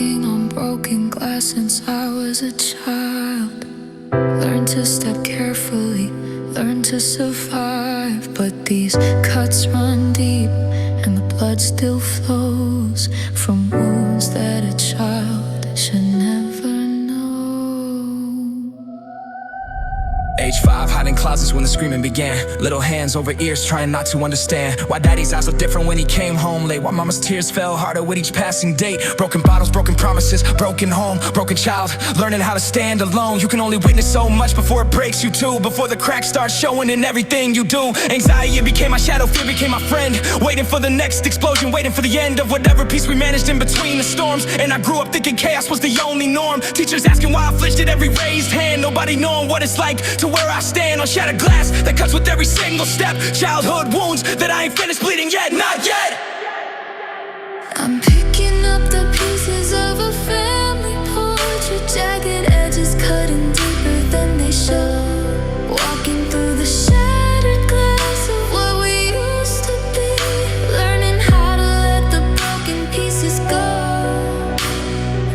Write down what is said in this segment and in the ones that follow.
walking on broken glass since I was a child. Learned to step carefully, learned to survive. But these cuts run deep, and the blood still flows from wounds that a child should never know. Age 5, hiding closets when the screaming began. Little hands over ears trying not to understand why daddy's eyes look different when he came home late, why mama's tears fell harder with each passing day. Broken bottles, broken promises, broken home, broken child, learning how to stand alone. You can only witness so much before it breaks you too, before the cracks start showing in everything you do. Anxiety, it became my shadow, fear became my friend, waiting for the next explosion, waiting for the end of whatever peace we managed in between the storms. And I grew up thinking chaos was the only norm. Teachers asking why I flinched at every raised hand, nobody knowing what it's like to where I stand on shattered glass that cuts with every single step. Childhood wounds that I ain't finished bleeding yet, not yet. I'm picking up the pieces of a family portrait, jagged edges cutting deeper than they show. Walking through the shattered glass of what we used to be, learning how to let the broken pieces go.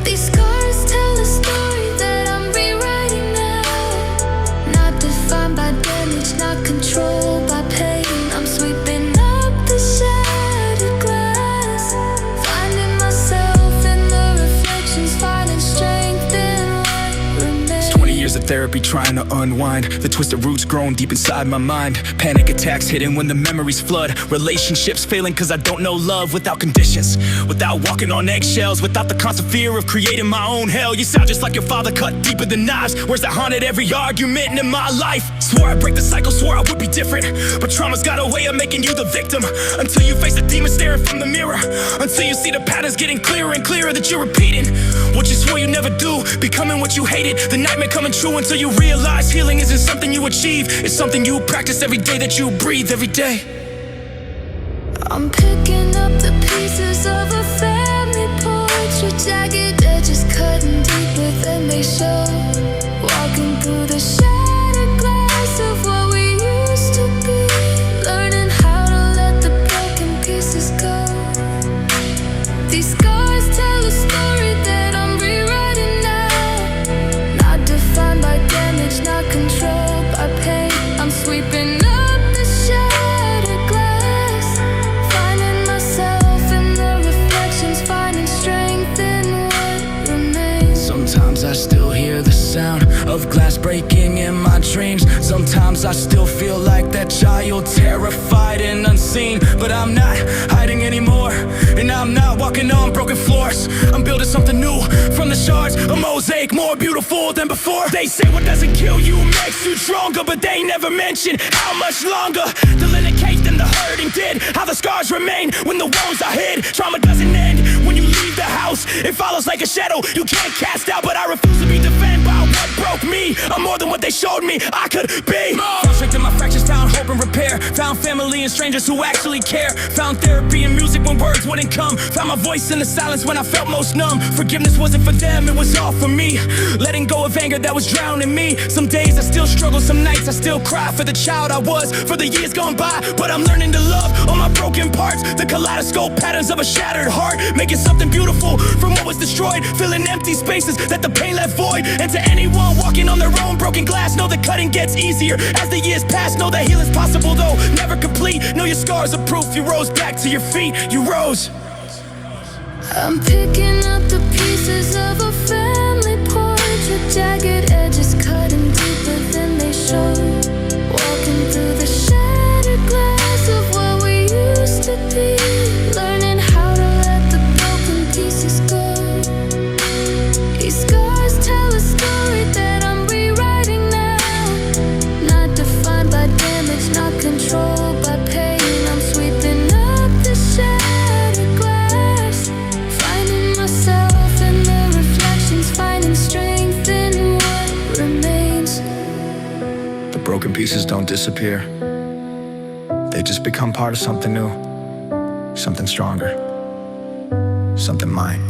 These scars tell a story that I'm rewriting now, not defined by damage, not controlled by pain. I'm sweeping up the shattered glass, finding myself in the reflections, finding strength in what remains. 20 years of therapy trying to unwind the twisted roots grown deep inside my mind. Panic attacks hitting when the memories flood. Relationships failing cause I don't know love without conditions, without walking on eggshells, without the constant fear of creating my own hell. You sound just like your father, cut deeper than knives. Where's that haunted every argument in my life? Swore I'd break the cycle, swore I would be different, but trauma's got a way of making you the victim. Until you face the demon staring from the mirror, until you see the patterns getting clearer and clearer that you're repeating what you swore you never do, becoming what you hated, the nightmare coming true. Until you realize healing isn't something you achieve, it's something you practice every day, that you breathe every day. I'm picking up the pieces of a family portrait, jagged edges cutting deeper than they show. Walking through the shattered glass of what we used to be, learning how to let the broken pieces go. These scars tell a story that I'm rewriting now, not defined by damage, not controlled by pain. I'm sweeping up the shattered glass, finding myself in the reflections, finding strength in what remains. Sometimes I still hear the sound of glass breaking in my dreams. Sometimes I still feel like that child, terrified and unseen. But I'm not hiding anymore, and I'm not walking on broken floors. I'm building something new from the shards, a mosaic more beautiful than before. They say what doesn't kill you makes you stronger, but they never mention how much longer the linen caked and the hurting did, how the scars remain when the wounds are hid. Trauma doesn't end when you leave the house, it follows like a shadow you can't cast out. But I refuse to be defended by what broke me. I'm more than what they showed me I could be. Found strength in my fractures, found hope and repair, found family and strangers who actually care, found therapy and music when words wouldn't come, found my voice in the silence when I felt most numb. Forgiveness wasn't for them, it was all for me, letting go of anger that was drowning me. Some days I still struggle, some nights I still cry for the child I was, for the years gone by. But I'm learning to love all my broken parts, the kaleidoscope patterns of a shattered heart, making something beautiful from what was destroyed, filling empty spaces that the pain left void. And to anyone walking on their own broken glass, know the cutting gets easier as the years pass. Know that healing's possible though never complete. Know your scars are proof you rose back to your feet. You rose. I'm picking up the pieces of a family portrait, jagged edges cutting deeper than they show. Walking through the shattered glass of what we used to be, learning how to let the broken pieces go. These scars tell a story that I'm rewriting now, not defined by damage, not controlled by pain. I'm sweeping up the shattered glass, finding myself in the reflections, finding strength in what remains. The broken pieces don't disappear, they just become part of something new, something stronger, something mine.